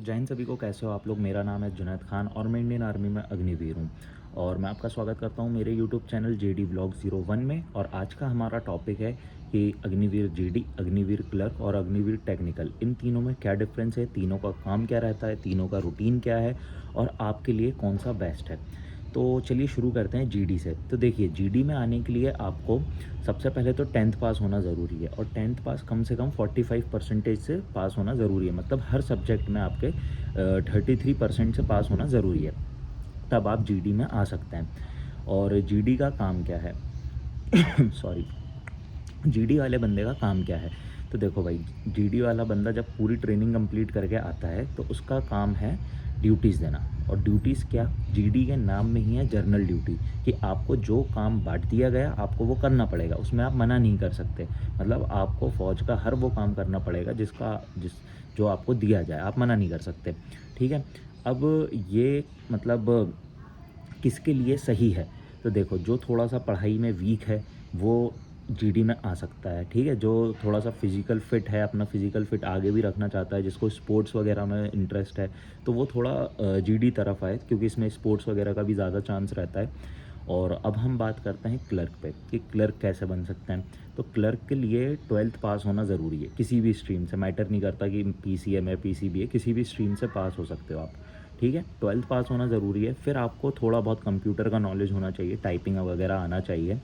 जय हिंद सभी को। कैसे हो आप लोग। मेरा नाम है जुनैद खान और मैं इंडियन आर्मी में अग्निवीर हूँ और मैं आपका स्वागत करता हूँ मेरे यूट्यूब चैनल जेडी व्लॉग 01 में। और आज का हमारा टॉपिक है कि अग्निवीर जीडी, अग्निवीर क्लर्क और अग्निवीर टेक्निकल, इन तीनों में क्या डिफरेंस है, तीनों का काम क्या रहता है, तीनों का रूटीन क्या है और आपके लिए कौन सा बेस्ट है। तो चलिए शुरू करते हैं जीडी से। तो देखिए, जीडी में आने के लिए आपको सबसे पहले तो 10th पास होना ज़रूरी है और 10th पास कम से कम 45% से पास होना ज़रूरी है। मतलब हर सब्जेक्ट में आपके 33% से पास होना ज़रूरी है, तब आप जीडी में आ सकते हैं। और जीडी का काम क्या है सॉरी, जीडी वाले बंदे का काम क्या है। तो देखो भाई, जीडी वाला बंदा जब पूरी ट्रेनिंग कंप्लीट करके आता है तो उसका काम है ड्यूटीज़ देना। और ड्यूटीज़ क्या, जीडी के नाम में ही है जर्नल ड्यूटी, कि आपको जो काम बांट दिया गया आपको वो करना पड़ेगा, उसमें आप मना नहीं कर सकते। मतलब आपको फ़ौज का हर वो काम करना पड़ेगा जिस जो आपको दिया जाए, आप मना नहीं कर सकते। ठीक है। अब ये मतलब किसके लिए सही है। तो देखो, जो थोड़ा सा पढ़ाई में वीक है वो जीडी में आ सकता है। ठीक है। जो थोड़ा सा फिज़िकल फिट है, अपना फिज़िकल फिट आगे भी रखना चाहता है, जिसको स्पोर्ट्स वगैरह में इंटरेस्ट है, तो वो थोड़ा जीडी तरफ आए, क्योंकि इसमें स्पोर्ट्स वगैरह का भी ज़्यादा चांस रहता है। और अब हम बात करते हैं क्लर्क पे, कि क्लर्क कैसे बन सकते हैं। तो क्लर्क के लिए 12th पास होना ज़रूरी है, किसी भी स्ट्रीम से, मैटर नहीं करता कि पीसीएम है पीसीबी है, किसी भी स्ट्रीम से पास हो सकते हो आप। ठीक है। 12th पास होना ज़रूरी है। फिर आपको थोड़ा बहुत कंप्यूटर का नॉलेज होना चाहिए, टाइपिंग वगैरह आना चाहिए।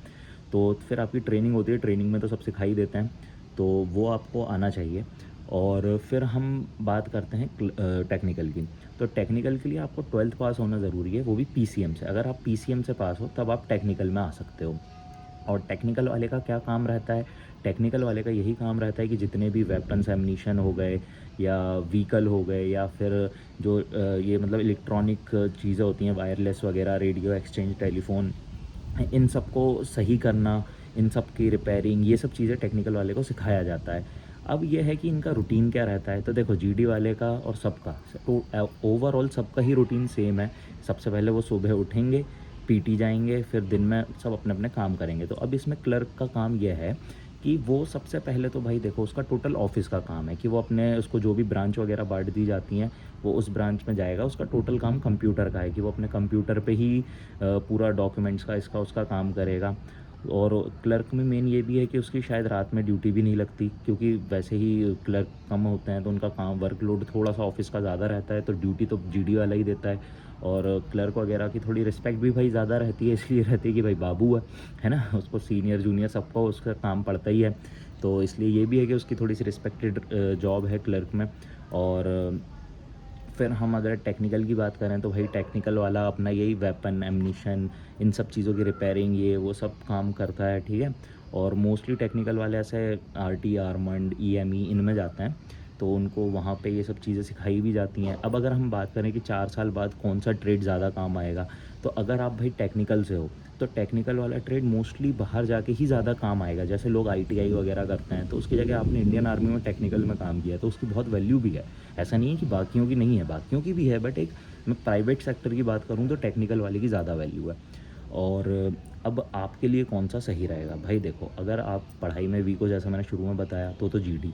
तो फिर आपकी ट्रेनिंग होती है, ट्रेनिंग में तो सब सिखा ही देते हैं, तो वो आपको आना चाहिए। और फिर हम बात करते हैं टेक्निकल की। तो टेक्निकल के लिए आपको 12th पास होना ज़रूरी है, वो भी पीसीएम से। अगर आप पीसीएम से पास हो तब आप टेक्निकल में आ सकते हो। और टेक्निकल वाले का क्या काम रहता है। टेक्निकल वाले का यही काम रहता है कि जितने भी वेपन्स एमनीशन हो गए या व्हीकल हो गए या फिर जो ये मतलब इलेक्ट्रॉनिक चीज़ें होती हैं, वायरलेस वगैरह, रेडियो एक्सचेंज, टेलीफोन, इन सब को सही करना, इन सब की रिपेयरिंग, ये सब चीज़ें टेक्निकल वाले को सिखाया जाता है। अब ये है कि इनका रूटीन क्या रहता है। तो देखो, जीडी वाले का और सबका, तो ओवरऑल सबका ही रूटीन सेम है। सबसे पहले वो सुबह उठेंगे, पीटी जाएंगे, फिर दिन में सब अपने अपने काम करेंगे। तो अब इसमें क्लर्क का काम यह है कि वो सबसे पहले तो भाई देखो, उसका टोटल ऑफिस का काम है कि वो अपने, उसको जो भी ब्रांच वगैरह बांट दी जाती हैं वो उस ब्रांच में जाएगा। उसका टोटल काम कंप्यूटर का है कि वो अपने कंप्यूटर पे ही पूरा डॉक्यूमेंट्स का, इसका उसका काम करेगा। और क्लर्क में मेन ये भी है कि उसकी शायद रात में ड्यूटी भी नहीं लगती, क्योंकि वैसे ही क्लर्क कम होते हैं तो उनका काम वर्कलोड थोड़ा सा ऑफिस का ज़्यादा रहता है, तो ड्यूटी तो जीडी वाला ही देता है। और क्लर्क वगैरह की थोड़ी रिस्पेक्ट भी भाई ज़्यादा रहती है, इसलिए रहती है कि भाई बाबू है ना, उसको सीनियर जूनियर सबको उसका काम पड़ता ही है। तो इसलिए ये भी है कि उसकी थोड़ी सी रिस्पेक्टेड जॉब है क्लर्क में। और फिर हम अगर टेक्निकल की बात करें तो भाई टेक्निकल वाला अपना यही वेपन एमनीशन, इन सब चीज़ों की रिपेयरिंग, ये वो सब काम करता है। ठीक है। और मोस्टली टेक्निकल वाले ऐसे आरटी, आर्मंड, ईएमई, इनमें जाते हैं, तो उनको वहाँ पे ये सब चीज़ें सिखाई भी जाती हैं। अब अगर हम बात करें कि 4 साल बाद कौन सा ट्रेड ज़्यादा काम आएगा, तो अगर आप भाई टेक्निकल से हो तो टेक्निकल वाला ट्रेड मोस्टली बाहर जाके ही ज़्यादा काम आएगा। जैसे लोग आईटीआई वगैरह करते हैं, तो उसकी जगह आपने इंडियन आर्मी में टेक्निकल में काम किया तो उसकी बहुत वैल्यू भी है। ऐसा नहीं है कि बाकियों की नहीं है, बाकियों की भी है, बट एक मैं प्राइवेट सेक्टर की बात करूँ तो टेक्निकल वाले की ज़्यादा वैल्यू है। और अब आपके लिए कौन सा सही रहेगा भाई। देखो, अगर आप पढ़ाई में वीक हो, जैसा मैंने शुरू में बताया, तो जीडी।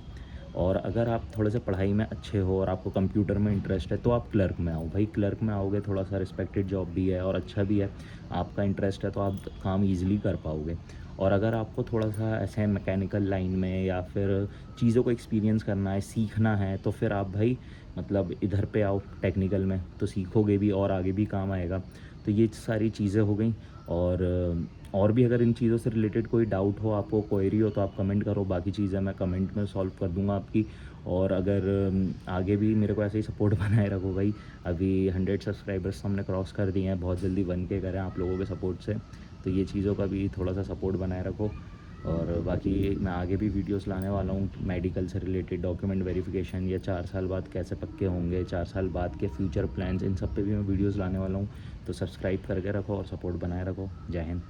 और अगर आप थोड़े से पढ़ाई में अच्छे हो और आपको कंप्यूटर में इंटरेस्ट है तो आप क्लर्क में आओ भाई। क्लर्क में आओगे, थोड़ा सा रिस्पेक्टेड जॉब भी है और अच्छा भी है, आपका इंटरेस्ट है तो आप काम ईजिली कर पाओगे। और अगर आपको थोड़ा सा ऐसे मैकेनिकल लाइन में या फिर चीज़ों को एक्सपीरियंस करना है, सीखना है, तो फिर आप भाई मतलब इधर पे आओ टेक्निकल में, तो सीखोगे भी और आगे भी काम आएगा। तो ये सारी चीज़ें हो गई। और भी अगर इन चीज़ों से रिलेटेड कोई डाउट हो, आपको क्वेरी हो, तो आप कमेंट करो, बाकी चीज़ें मैं कमेंट में सॉल्व कर दूंगा आपकी। और अगर आगे भी मेरे को ऐसे ही सपोर्ट बनाए रखो भाई। अभी 100 सब्सक्राइबर्स हमने क्रॉस कर दिए हैं, बहुत जल्दी 1K करें आप लोगों के सपोर्ट से। तो ये चीज़ों का भी थोड़ा सा सपोर्ट बनाए रखो। और बाकी मैं आगे भी वीडियोस लाने वाला हूँ मेडिकल से रिलेटेड, डॉक्यूमेंट वेरिफिकेशन, या 4 साल बाद कैसे पक्के होंगे, 4 साल बाद के फ्यूचर प्लान्स, इन सब पे भी मैं वीडियोस लाने वाला हूँ। तो सब्सक्राइब करके रखो और सपोर्ट बनाए रखो। जय हिंद।